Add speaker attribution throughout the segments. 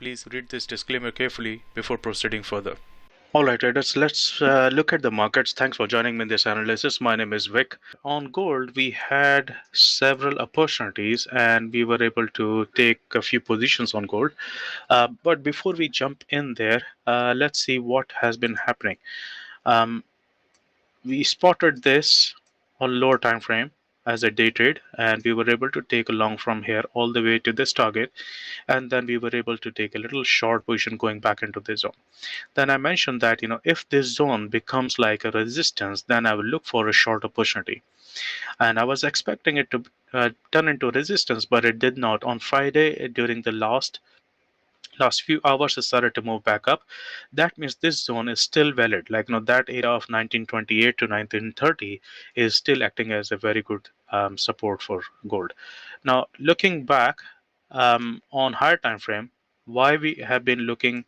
Speaker 1: Please read this disclaimer carefully before proceeding further. All right, traders, let's look at the markets. Thanks for joining me in this analysis. My name is Vic. On gold, we had several opportunities and we were able to take a few positions on gold. But before we jump in there, let's see what has been happening. Um, we spotted this on lower time frame as a day trade, and we were able to take a long from here all the way to this target, and then we were able to take a little short position going back into this zone. Then I mentioned that if this zone becomes like a resistance, then I will look for a short opportunity, and I was expecting it to turn into resistance, but it did not. On Friday, during the last few hours, it started to move back up. That means this zone is still valid. Like that area of 1928 to 1930 is still acting as a very good support for gold. Now looking back on higher time frame, why we have been looking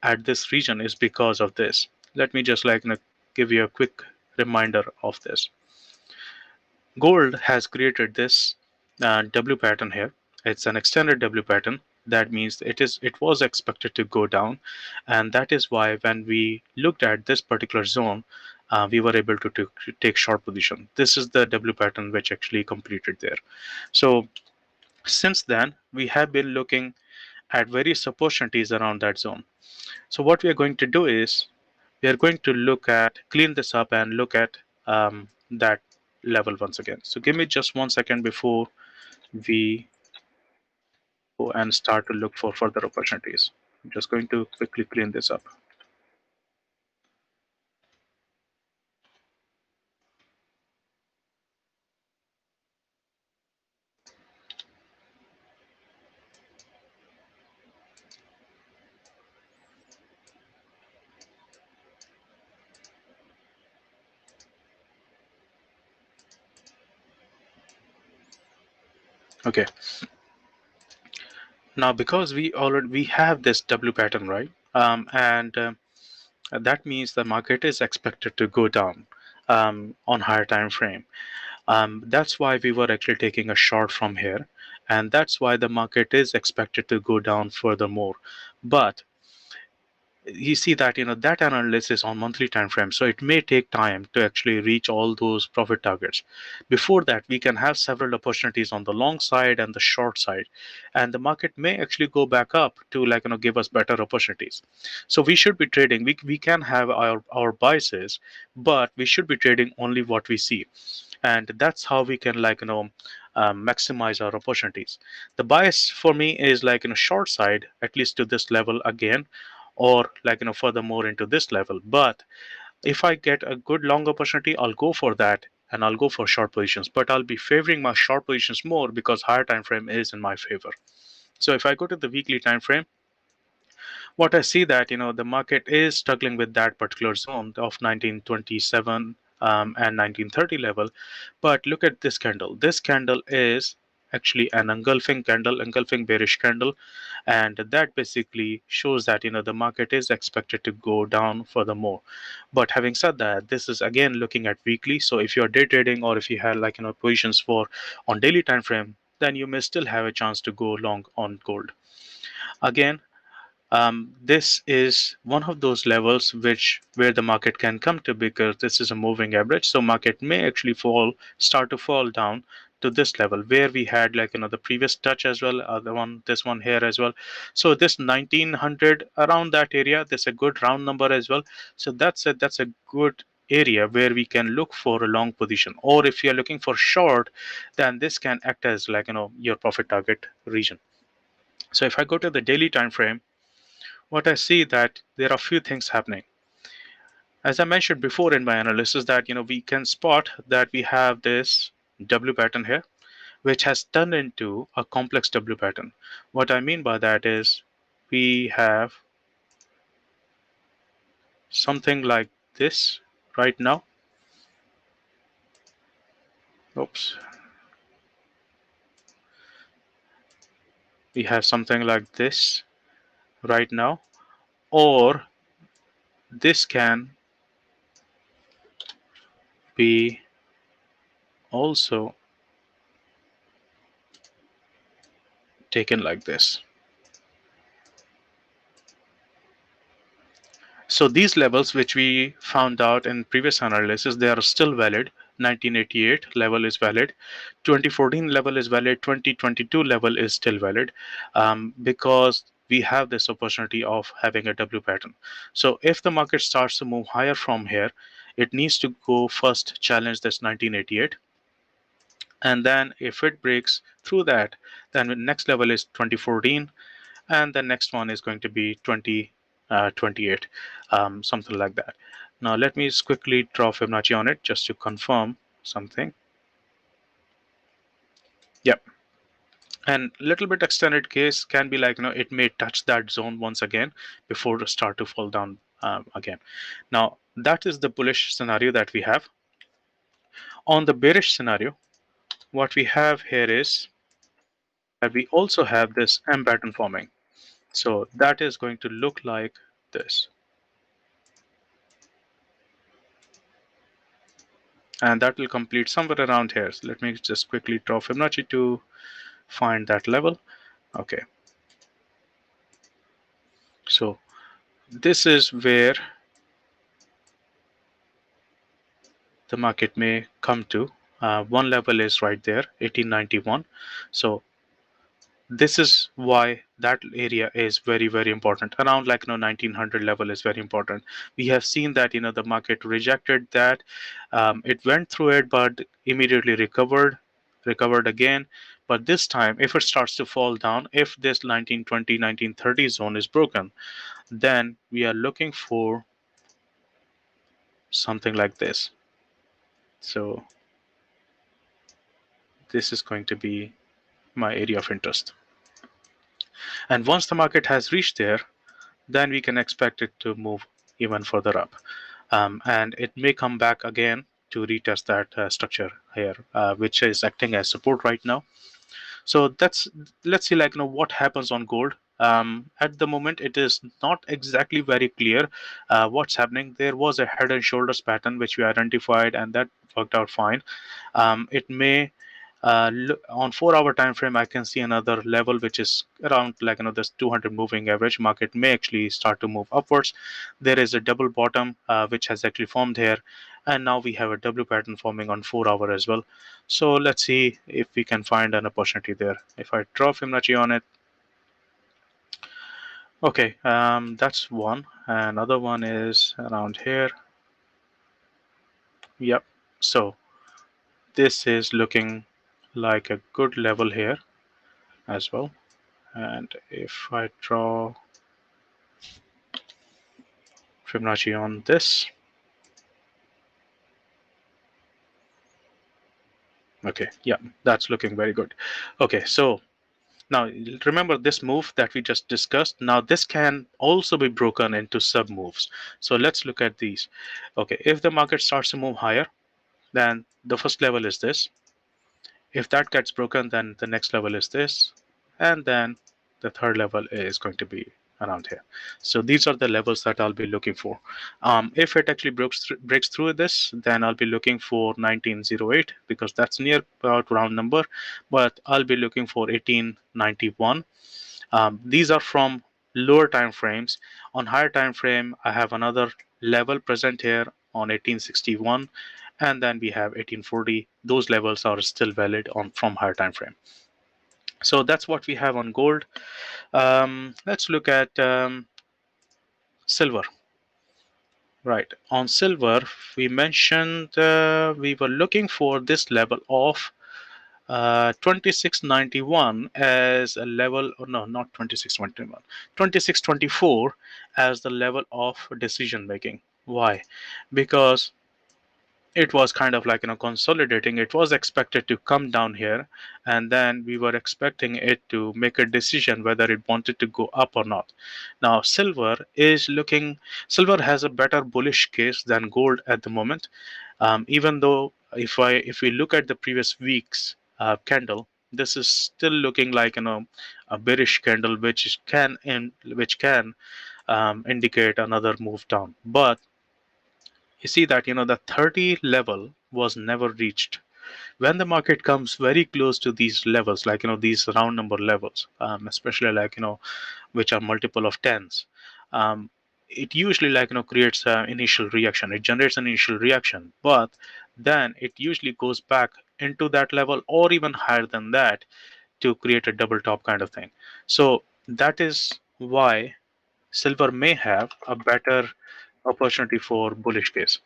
Speaker 1: at this region is because of this. Let me just give you a quick reminder of this. Gold has created this W pattern here. It's an extended W pattern. That means it was expected to go down, and that is why when we looked at this particular zone, we were able to take short position. This is the W pattern which actually completed there. So since then, we have been looking at various opportunities around that zone. So what we are going to do is we are going to clean this up and look at that level once again. So give me just 1 second before we go and start to look for further opportunities. I'm just going to quickly clean this up. Okay. Now because we have this W pattern, right? And that means the market is expected to go down on higher time frame. That's why we were actually taking a short from here, and that's why the market is expected to go down furthermore. But you see that that analysis on monthly time frame, so it may take time to actually reach all those profit targets. Before that, we can have several opportunities on the long side and the short side, and the market may actually go back up to give us better opportunities. So we should be trading, we can have our biases, but we should be trading only what we see, and that's how we can maximize our opportunities. The bias for me is short side, at least to this level again, or furthermore into this level. But if I get a good long opportunity, I'll go for that and I'll go for short positions, but I'll be favoring my short positions more because higher time frame is in my favor. So if I go to the weekly time frame, what I see that the market is struggling with that particular zone of 1927 and 1930 level. But look at this candle. This candle is actually an engulfing candle, engulfing bearish candle, and that basically shows that the market is expected to go down furthermore. But having said that, this is again looking at weekly. So if you're day trading or if you have positions for on daily time frame, then you may still have a chance to go long on gold. Again, this is one of those levels where the market can come to, because this is a moving average. So market may actually start to fall down to this level where we had the previous touch as well, this one here as well. So this 1900 around that area, that's a good round number as well. So that's a good area where we can look for a long position, or if you're looking for short, then this can act as your profit target region. So if I go to the daily time frame, what I see that there are a few things happening. As I mentioned before in my analysis, that we can spot that we have this W pattern here, which has turned into a complex W pattern. What I mean by that is we have something like this right now. Oops. We have something like this right now, or this can be also taken like this. So these levels, which we found out in previous analysis, they are still valid. 1988 level is valid, 2014 level is valid, 2022 level is still valid, because we have this opportunity of having a W pattern. So if the market starts to move higher from here, it needs to go first challenge this 1988, and then if it breaks through that, then the next level is 2014, and the next one is going to be 2028, something like that. Now let me just quickly draw Fibonacci on it just to confirm something. Yep. And little bit extended case can be like, it may touch that zone once again before it start to fall down again. Now that is the bullish scenario that we have. On the bearish scenario, what we have here is that we also have this M pattern forming. So that is going to look like this. And that will complete somewhere around here. So let me just quickly draw Fibonacci to find that level. Okay. So this is where the market may come to. One level is right there, 1891. So this is why that area is very, very important. Around like 1900 level is very important. We have seen that the market rejected that. It went through it but immediately recovered again. But this time, if it starts to fall down, if this 1920 1930 zone is broken, then we are looking for something like this. So this is going to be my area of interest. And once the market has reached there, then we can expect it to move even further up. And it may come back again to retest that structure here, which is acting as support right now. So let's see what happens on gold. At the moment, it is not exactly very clear what's happening. There was a head and shoulders pattern which we identified, and that worked out fine. It may look, on 4 hour time frame, I can see another level which is around this 200 moving average. Market may actually start to move upwards. There is a double bottom which has actually formed here, and now we have a W pattern forming on 4 hour as well. So let's see if we can find an opportunity there. If I draw Fibonacci on it, okay, that's one. Another one is around here. Yep. So this is looking like a good level here as well. And if I draw Fibonacci on this, okay, yeah, that's looking very good. Okay, so now remember this move that we just discussed. Now this can also be broken into sub moves. So let's look at these. Okay, if the market starts to move higher, then the first level is this. If that gets broken, then the next level is this, and then the third level is going to be around here. So these are the levels that I'll be looking for. If it actually breaks through this, then I'll be looking for 1908 because that's near about round number, but I'll be looking for 1891. These are from lower time frames. On higher time frame, I have another level present here on 1861, and then we have 1840. Those levels are still valid on from higher time frame. So that's what we have on gold. Let's look at silver. Right, on silver, we mentioned we were looking for this level of 2691 as a level, or no, not 2621, 2624 as the level of decision making. Why? Because it was kind of like consolidating. It was expected to come down here, and then we were expecting it to make a decision whether it wanted to go up or not. Now silver has a better bullish case than gold at the moment. Even though if we look at the previous week's candle, this is still looking like a bearish candle which can indicate another move down. But you see that the 30 level was never reached. When the market comes very close to these levels, like these round number levels, especially like which are multiple of tens, um, it usually creates an initial reaction. It generates an initial reaction, but then it usually goes back into that level or even higher than that to create a double top kind of thing. So that is why silver may have a better opportunity for bullish case.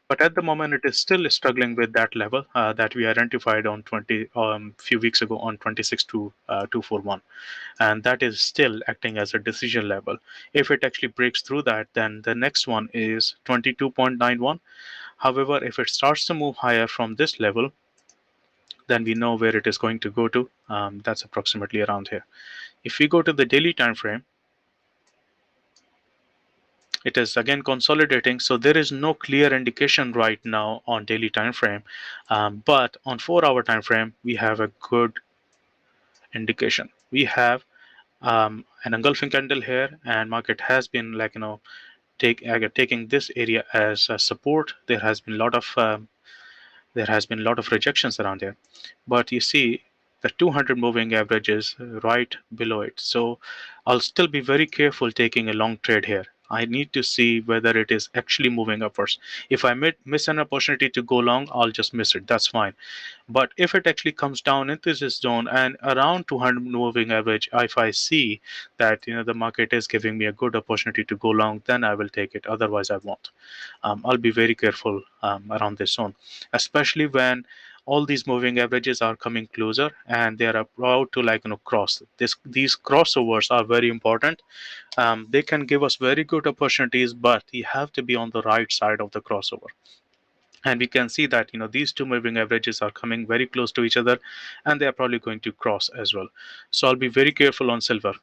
Speaker 1: But at the moment, it is still struggling with that level that we identified on 20 few weeks ago on 26 to 241, and that is still acting as a decision level. If it actually breaks through that, then the next one is 22.91. However, if it starts to move higher from this level, then we know where it is going to go to. That's approximately around here. If we go to the daily time frame, it is again consolidating, so there is no clear indication right now on daily time frame, but on 4 hour time frame we have a good indication. We have an engulfing candle here, and market has been taking this area as a support. There has been a lot of rejections around here, but you see the 200 moving average is right below it. So I'll still be very careful taking a long trade here. I need to see whether it is actually moving upwards. If I miss an opportunity to go long, I'll just miss it. That's fine. But if it actually comes down into this zone and around 200 moving average, if I see that the market is giving me a good opportunity to go long, then I will take it. Otherwise, I won't. I'll be very careful around this zone, especially when all these moving averages are coming closer and they are about to cross. These crossovers are very important. They can give us very good opportunities, but you have to be on the right side of the crossover. And we can see that these two moving averages are coming very close to each other, and they are probably going to cross as well. So I'll be very careful on silver.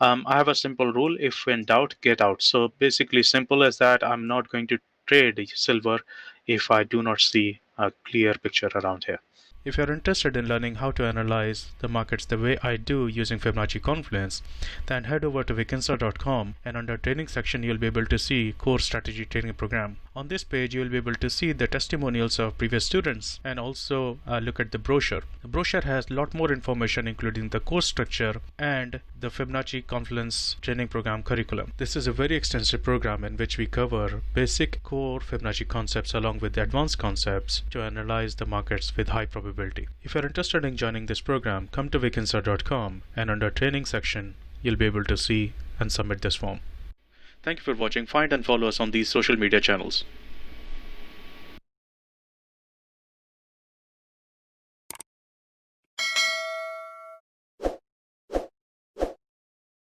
Speaker 1: I have a simple rule: if in doubt, get out. So basically, simple as that. I'm not going to trade silver if I do not see a clear picture around here. If you're interested in learning how to analyze the markets the way I do using Fibonacci Confluence, then head over to Vikinsa.com, and under training section you'll be able to see Core Strategy Training Program. On this page you'll be able to see the testimonials of previous students and also look at the brochure. The brochure has a lot more information, including the course structure and the Fibonacci Confluence Training Program curriculum. This is a very extensive program in which we cover basic core Fibonacci concepts along with the advanced concepts to analyze the markets with high probability. If you're interested in joining this program, come to Vikinsa.com, and under training section you'll be able to see and submit this form. Thank you for watching. Find and follow us on these social media channels.